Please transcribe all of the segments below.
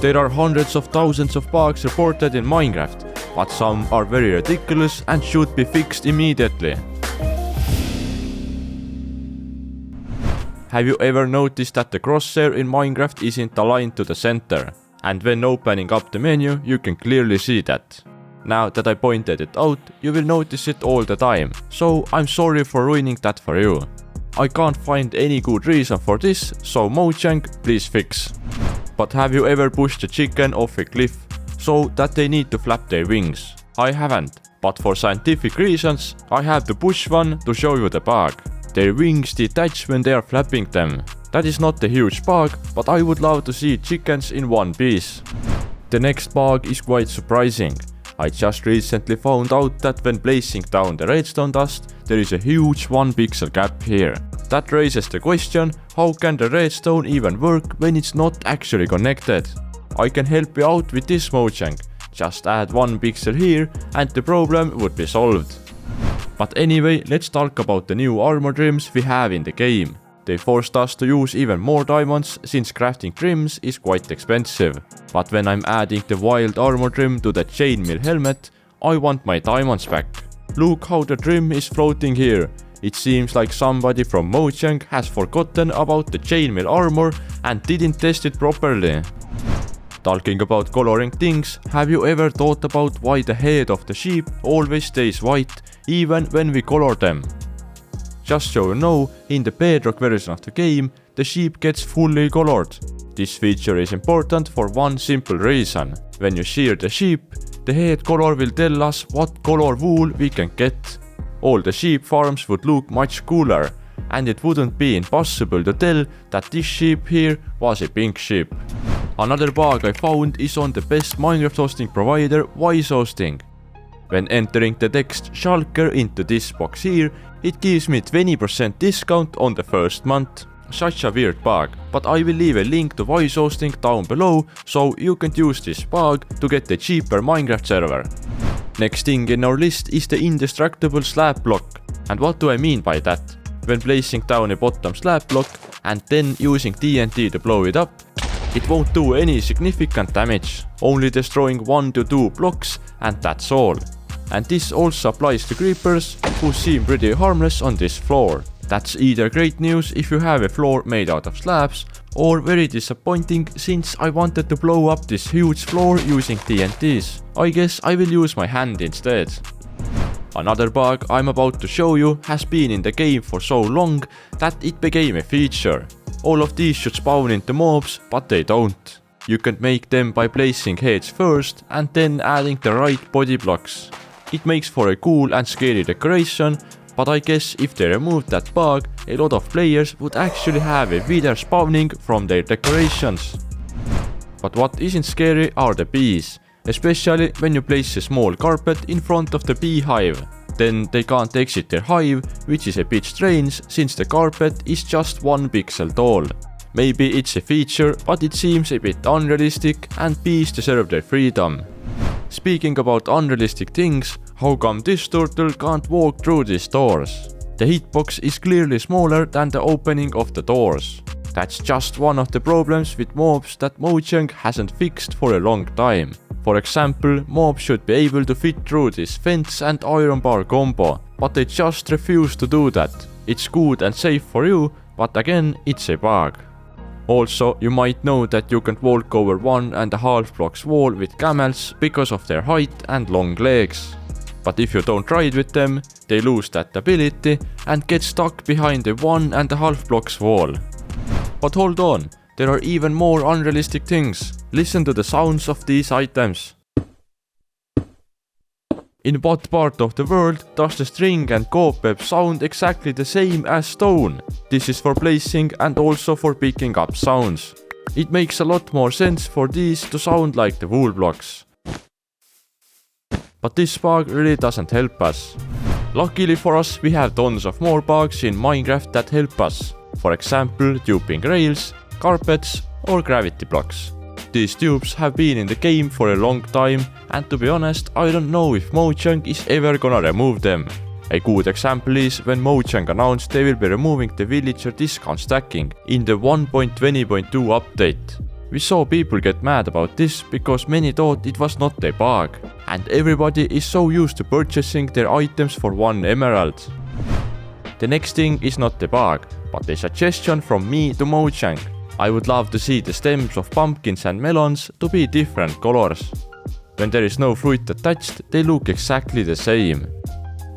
There are hundreds of thousands of bugs reported in Minecraft, but some are very ridiculous and should be fixed immediately. Have you ever noticed that the crosshair in Minecraft isn't aligned to the center? And when opening up the menu, you can clearly see that. Now that I pointed it out, you will notice it all the time, so I'm sorry for ruining that for you. I can't find any good reason for this, so Mojang, please fix. But have you ever pushed a chicken off a cliff so that they need to flap their wings? I haven't, but for scientific reasons, I have to push one to show you the bug. Their wings detach when they are flapping them. That is not a huge bug, but I would love to see chickens in one piece. The next bug is quite surprising. I just recently found out that when placing down the redstone dust, there is a huge 1 pixel gap here. That raises the question, how can the redstone even work when it's not actually connected? I can help you out with this, Mojang. Just add 1 pixel here and the problem would be solved. But anyway, let's talk about the new armor trims we have in the game. They forced us to use even more diamonds since crafting trims is quite expensive. But when I'm adding the wild armor trim to the chainmail helmet, I want my diamonds back. Look how the trim is floating here. It seems like somebody from Mojang has forgotten about the chainmail armor and didn't test it properly. Talking about coloring things, have you ever thought about why the head of the sheep always stays white even when we color them? Just so you know, in the bedrock version of the game, the sheep gets fully colored. This feature is important for one simple reason. When you shear the sheep, the head color will tell us what color wool we can get. All the sheep farms would look much cooler, and it wouldn't be impossible to tell that this sheep here was a pink sheep. Another bug I found is on the best Minecraft hosting provider, Wise Hosting. When entering the text Shulker into this box here, it gives me 20% discount on the first month. Such a weird bug, but I will leave a link to Wise Hosting down below so you can use this bug to get a cheaper Minecraft server. Next thing in our list is the indestructible slab block. And what do I mean by that? When placing down a bottom slab block and then using TNT to blow it up, it won't do any significant damage, only destroying 1 to 2 blocks and that's all. And this also applies to creepers, who seem pretty harmless on this floor. That's either great news if you have a floor made out of slabs, or very disappointing since I wanted to blow up this huge floor using TNTs. I guess I will use my hand instead. Another bug I'm about to show you has been in the game for so long that it became a feature. All of these should spawn into mobs, but they don't. You can make them by placing heads first and then adding the right body blocks. It makes for a cool and scary decoration, but I guess if they removed that bug, a lot of players would actually have a wither spawning from their decorations. But what isn't scary are the bees, especially when you place a small carpet in front of the beehive. Then they can't exit their hive, which is a bit strange since the carpet is just 1 pixel tall. Maybe it's a feature, but it seems a bit unrealistic and bees deserve their freedom. Speaking about unrealistic things, how come this turtle can't walk through these doors? The hitbox is clearly smaller than the opening of the doors. That's just one of the problems with mobs that Mojang hasn't fixed for a long time. For example, mobs should be able to fit through this fence and iron bar combo, but they just refuse to do that. It's good and safe for you, but again, it's a bug. Also, you might know that you can walk over 1.5 blocks wall with camels because of their height and long legs. But if you don't ride with them, they lose that ability and get stuck behind the 1.5 blocks wall. But hold on, there are even more unrealistic things. Listen to the sounds of these items. In what part of the world does the string and cobweb sound exactly the same as stone? This is for placing and also for picking up sounds. It makes a lot more sense for these to sound like the wool blocks. But this bug really doesn't help us. Luckily for us, we have tons of more bugs in Minecraft that help us. For example, tubing rails, carpets or gravity blocks. These tubes have been in the game for a long time, and to be honest, I don't know if Mojang is ever gonna remove them. A good example is when Mojang announced they will be removing the villager discount stacking in the 1.20.2 update. We saw people get mad about this because many thought it was not a bug, and everybody is so used to purchasing their items for 1 emerald. The next thing is not the bug, but a suggestion from me to Mojang. I would love to see the stems of pumpkins and melons to be different colors. When there is no fruit attached, they look exactly the same.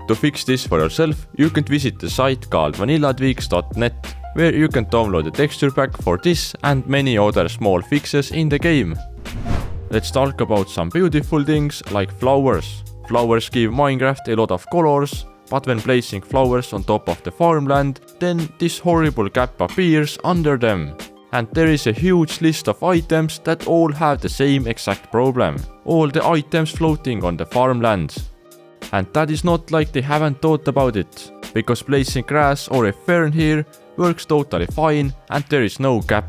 To fix this for yourself, you can visit the site called vanillatweaks.net, where you can download a texture pack for this and many other small fixes in the game. Let's talk about some beautiful things like flowers. Flowers give Minecraft a lot of colors, but when placing flowers on top of the farmland, then this horrible gap appears under them. And there is a huge list of items that all have the same exact problem. All the items floating on the farmlands. And that is not like they haven't thought about it, because placing grass or a fern here works totally fine and there is no gap.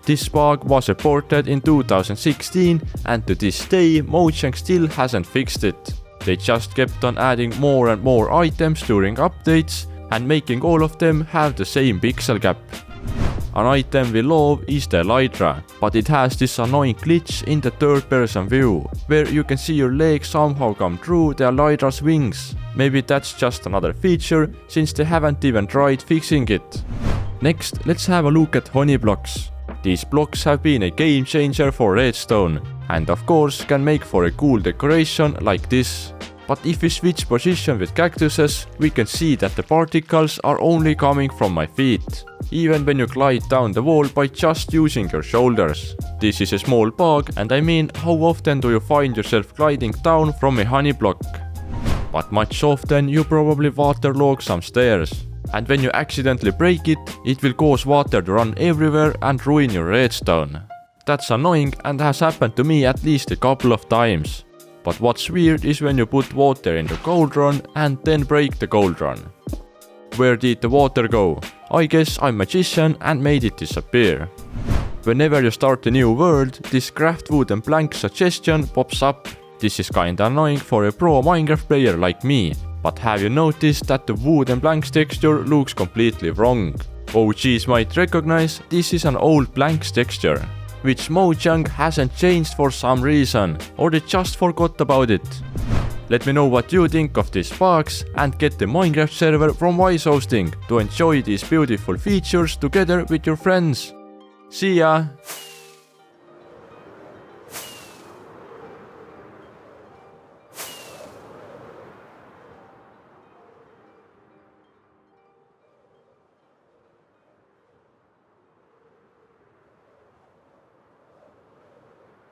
This bug was reported in 2016 and to this day Mojang still hasn't fixed it. They just kept on adding more and more items during updates and making all of them have the same pixel gap. An item we love is the elytra, but it has this annoying glitch in the third person view, where you can see your leg somehow come through the elytra's wings. Maybe that's just another feature, since they haven't even tried fixing it. Next, let's have a look at honey blocks. These blocks have been a game changer for redstone, and of course can make for a cool decoration like this. But if we switch position with cactuses, we can see that the particles are only coming from my feet, even when you glide down the wall by just using your shoulders. This is a small bug, and I mean, how often do you find yourself gliding down from a honey block? But much often you probably waterlog some stairs, and when you accidentally break it, it will cause water to run everywhere and ruin your redstone. That's annoying and has happened to me at least a couple of times. But what's weird is when you put water in the cauldron and then break the cauldron. Where did the water go? I guess I'm a magician and made it disappear. Whenever you start a new world, this craft wood and blank suggestion pops up. This is kinda annoying for a pro Minecraft player like me, but have you noticed that the wood and blanks texture looks completely wrong? OGs might recognize this is an old blanks texture, which Mojang hasn't changed for some reason, or they just forgot about it. Let me know what you think of these bugs and get the Minecraft server from Wise Hosting to enjoy these beautiful features together with your friends. See ya!